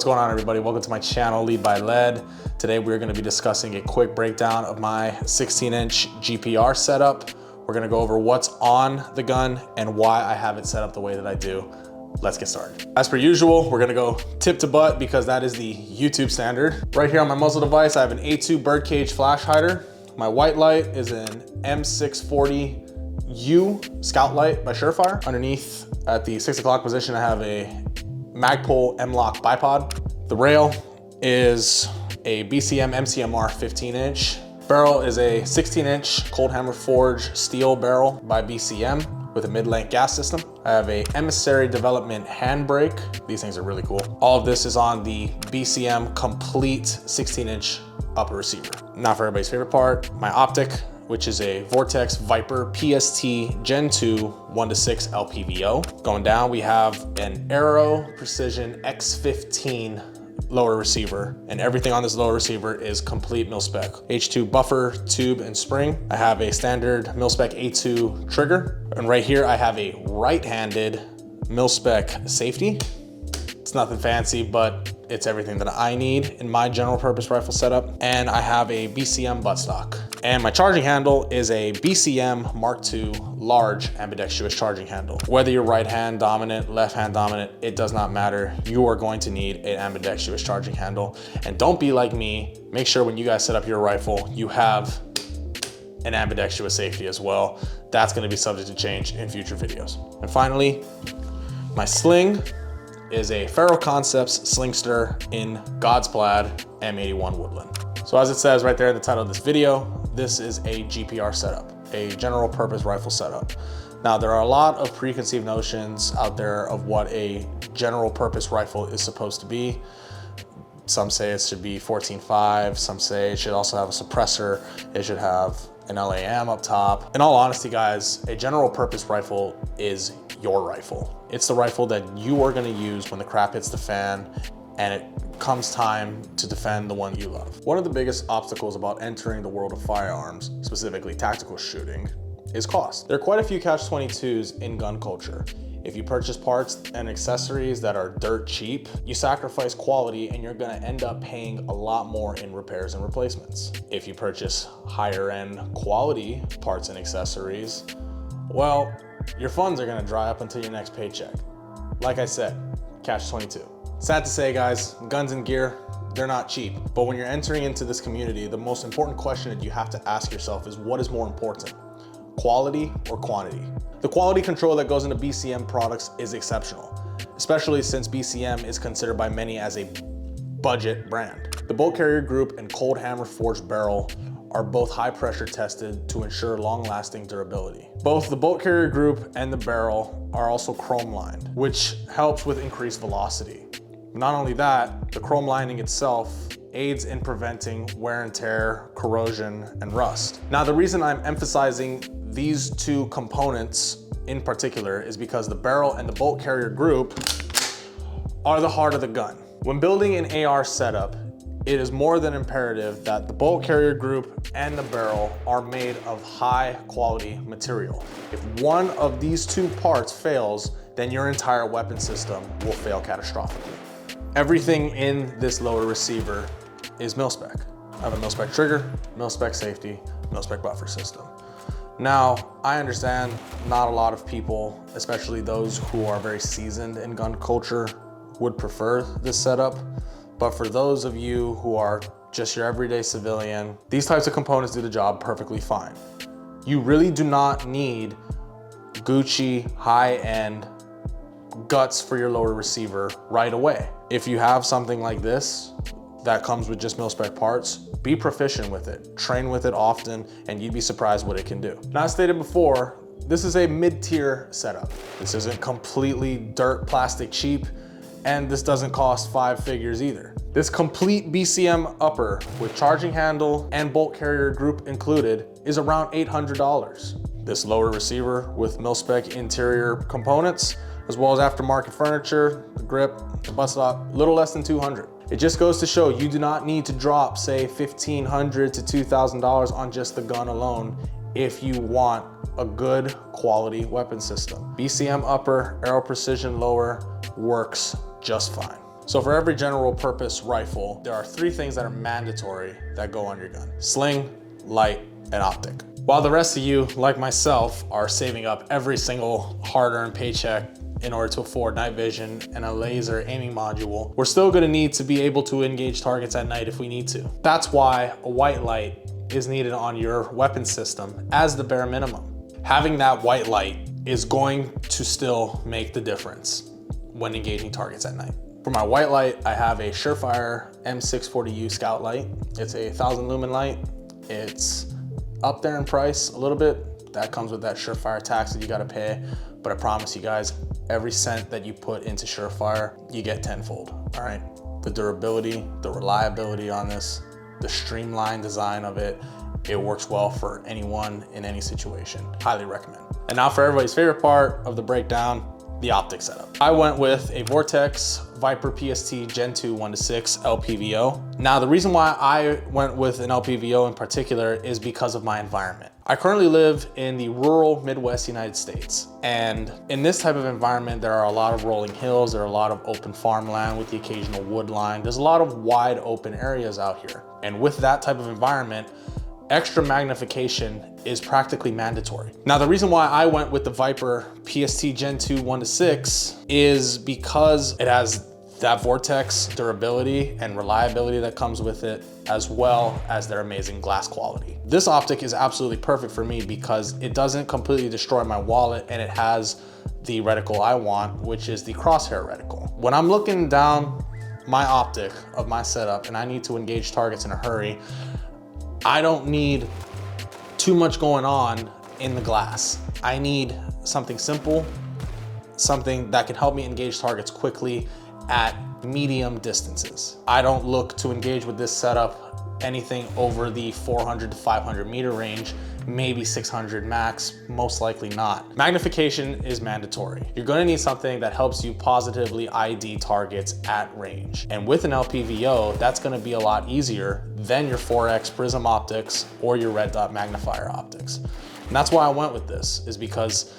going on, everybody? Welcome to my channel, Lead by Lead. Today we're going to be discussing a quick breakdown of my 16-inch GPR setup. We're going to go over what's on the gun and why I have it set up the way that I do. Let's get started. As per usual, we're going to go tip to butt because that is the YouTube standard. Right here on my muzzle device, I have an A2 birdcage flash hider. My white light is an M640U Scout Light by Surefire. Underneath at the 6 o'clock position, I have a Magpul M-Lock bipod. The rail is a BCM MCMR 15-inch. Barrel is a 16-inch cold hammer forged steel barrel by BCM with a mid-length gas system. I have a Emissary Development handbrake. These things are really cool. All of this is on the BCM complete 16-inch upper receiver. Now for everybody's favorite part, my optic, which is a Vortex Viper PST Gen 2 1:6 LPVO. Going down, we have an Aero Precision X15 lower receiver, and everything on this lower receiver is complete mil-spec. H2 buffer, tube, and spring. I have a standard mil-spec A2 trigger, and right here I have a right-handed mil-spec safety. It's nothing fancy, but it's everything that I need in my general purpose rifle setup. And I have a BCM buttstock. And my charging handle is a BCM Mark II large ambidextrous charging handle. Whether you're right hand dominant, left hand dominant, it does not matter. You are going to need an ambidextrous charging handle. And don't be like me. Make sure when you guys set up your rifle, you have an ambidextrous safety as well. That's gonna be subject to change in future videos. And finally, my sling is a Faro Concepts Slingster in God's Plaid M81 Woodland. So as it says right there in the title of this video, this is a GPR setup, a general purpose rifle setup. Now there are a lot of preconceived notions out there of what a general purpose rifle is supposed to be. Some say it should be 14.5, some say it should also have a suppressor, it should have an LAM up top. In all honesty, guys, a general purpose rifle is your rifle. It's the rifle that you are gonna use when the crap hits the fan and it comes time to defend the one you love. One of the biggest obstacles about entering the world of firearms, specifically tactical shooting, is cost. There are quite a few catch-22s in gun culture. If you purchase parts and accessories that are dirt cheap, you sacrifice quality and you're gonna end up paying a lot more in repairs and replacements. If you purchase higher end quality parts and accessories, well, your funds are gonna dry up until your next paycheck. Like I said, catch-22. Sad to say, guys, guns and gear, they're not cheap. But when you're entering into this community, the most important question that you have to ask yourself is, what is more important, quality or quantity? The quality control that goes into BCM products is exceptional, especially since BCM is considered by many as a budget brand. The bolt carrier group and cold hammer forged barrel are both high pressure tested to ensure long lasting durability. Both the bolt carrier group and the barrel are also chrome lined, which helps with increased velocity. Not only that, the chrome lining itself aids in preventing wear and tear, corrosion, and rust. Now, the reason I'm emphasizing these two components in particular is because the barrel and the bolt carrier group are the heart of the gun. When building an AR setup, it is more than imperative that the bolt carrier group and the barrel are made of high quality material. If one of these two parts fails, then your entire weapon system will fail catastrophically. Everything in this lower receiver is mil-spec. I have a mil-spec trigger, mil-spec safety, mil-spec buffer system. Now, I understand not a lot of people, especially those who are very seasoned in gun culture, would prefer this setup. But for those of you who are just your everyday civilian, these types of components do the job perfectly fine. You really do not need Gucci high-end guts for your lower receiver right away. If you have something like this that comes with just mil-spec parts, be proficient with it, train with it often, and you'd be surprised what it can do. Now, as stated before, this is a mid-tier setup. This isn't completely dirt plastic cheap, and this doesn't cost 5 figures either. This complete BCM upper with charging handle and bolt carrier group included is around $800. This lower receiver with mil-spec interior components, as well as aftermarket furniture, the grip, the buttstock, little less than $200. It just goes to show you do not need to drop, say, $1,500 to $2,000 on just the gun alone if you want a good quality weapon system. BCM upper, Aero Precision lower works just fine. So for every general purpose rifle, there are 3 things that are mandatory that go on your gun: sling, light, and optic. While the rest of you, like myself, are saving up every single hard-earned paycheck in order to afford night vision and a laser aiming module, we're still gonna need to be able to engage targets at night if we need to. That's why a white light is needed on your weapon system as the bare minimum. Having that white light is going to still make the difference when engaging targets at night. For my white light, I have a Surefire M640U Scout light. It's a 1000 lumen light. It's up there in price a little bit. That comes with that Surefire tax that you gotta pay. But I promise you guys, every cent that you put into Surefire, you get tenfold, all right? The durability, the reliability on this, the streamlined design of it, it works well for anyone in any situation. Highly recommend. And now for everybody's favorite part of the breakdown, the optic setup. I went with a Vortex Viper PST Gen 2 1:6 LPVO. Now the reason why I went with an LPVO in particular is because of my environment. I currently live in the rural Midwest United States. And in this type of environment, there are a lot of rolling hills, there are a lot of open farmland with the occasional wood line. There's a lot of wide open areas out here. And with that type of environment, extra magnification is practically mandatory. Now, the reason why I went with the Viper PST Gen 2 1:6 is because it has that Vortex durability and reliability that comes with it, as well as their amazing glass quality. This optic is absolutely perfect for me because it doesn't completely destroy my wallet, and it has the reticle I want, which is the crosshair reticle. When I'm looking down my optic of my setup and I need to engage targets in a hurry, I don't need too much going on in the glass. I need something simple, something that can help me engage targets quickly at medium distances. I don't look to engage with this setup anything over the 400 to 500 meter range, maybe 600 max, most likely not. Magnification is mandatory. You're gonna need something that helps you positively ID targets at range. And with an LPVO, that's gonna be a lot easier than your 4X prism optics or your red dot magnifier optics. And that's why I went with this, is because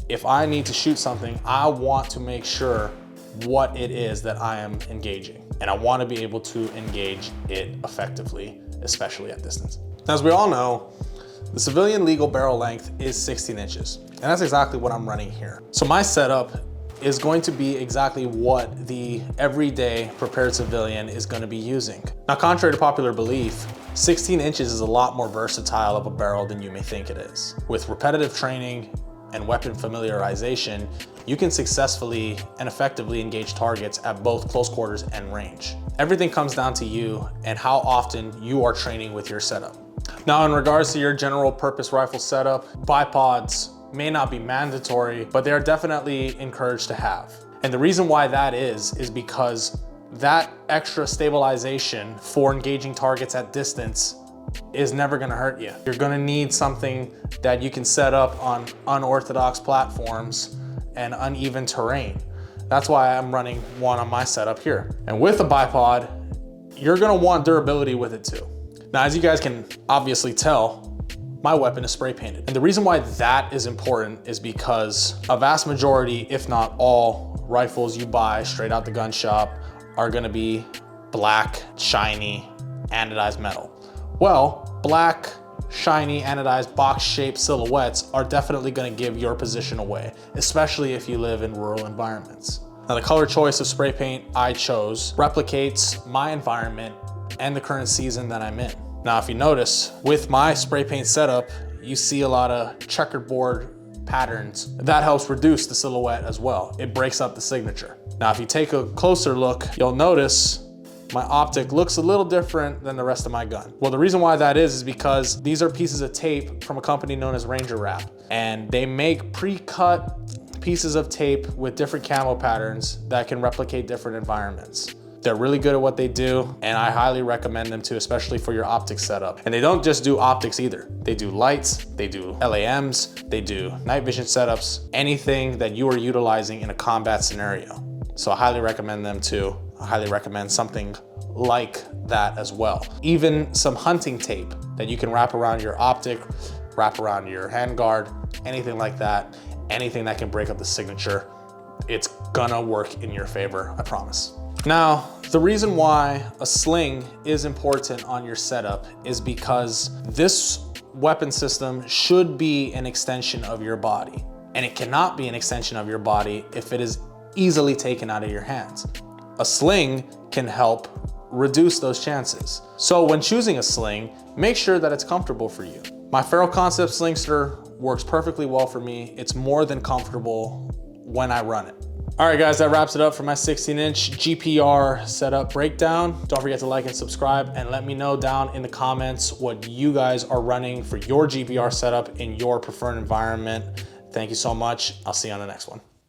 if I need to shoot something, I want to make sure what it is that I am engaging. And I want to be able to engage it effectively, especially at distance. As we all know, the civilian legal barrel length is 16 inches, and that's exactly what I'm running here. So my setup is going to be exactly what the everyday prepared civilian is going to be using. Now, contrary to popular belief, 16 inches is a lot more versatile of a barrel than you may think it is. With repetitive training and weapon familiarization, you can successfully and effectively engage targets at both close quarters and range. Everything comes down to you and how often you are training with your setup. Now, in regards to your general purpose rifle setup, bipods may not be mandatory, but they are definitely encouraged to have. And the reason why that is because that extra stabilization for engaging targets at distance is never gonna hurt you. You're gonna need something that you can set up on unorthodox platforms and uneven terrain. That's why I'm running one on my setup here. And with a bipod, you're gonna want durability with it too. Now, as you guys can obviously tell, my weapon is spray painted. And the reason why that is important is because a vast majority, if not all, rifles you buy straight out the gun shop are gonna be black, shiny, anodized metal. Well, black, shiny, anodized, box-shaped silhouettes are definitely gonna give your position away, especially if you live in rural environments. Now, the color choice of spray paint I chose replicates my environment and the current season that I'm in. Now, if you notice, with my spray paint setup, you see a lot of checkerboard patterns. That helps reduce the silhouette as well. It breaks up the signature. Now, if you take a closer look, you'll notice my optic looks a little different than the rest of my gun. Well, the reason why that is because these are pieces of tape from a company known as Ranger Wrap, and they make pre-cut pieces of tape with different camo patterns that can replicate different environments. They're really good at what they do, and I highly recommend them too, especially for your optics setup. And they don't just do optics either. They do lights, they do LAMs, they do night vision setups, anything that you are utilizing in a combat scenario. So I highly recommend them too. I highly recommend something like that as well. Even some hunting tape that you can wrap around your optic, wrap around your handguard, anything like that, anything that can break up the signature, it's gonna work in your favor, I promise. Now, the reason why a sling is important on your setup is because this weapon system should be an extension of your body. And it cannot be an extension of your body if it is easily taken out of your hands. A sling can help reduce those chances. So when choosing a sling, make sure that it's comfortable for you. My Aero Concept Slingster works perfectly well for me. It's more than comfortable when I run it. All right, guys, that wraps it up for my 16-inch GPR setup breakdown. Don't forget to like and subscribe, and let me know down in the comments what you guys are running for your GPR setup in your preferred environment. Thank you so much. I'll see you on the next one.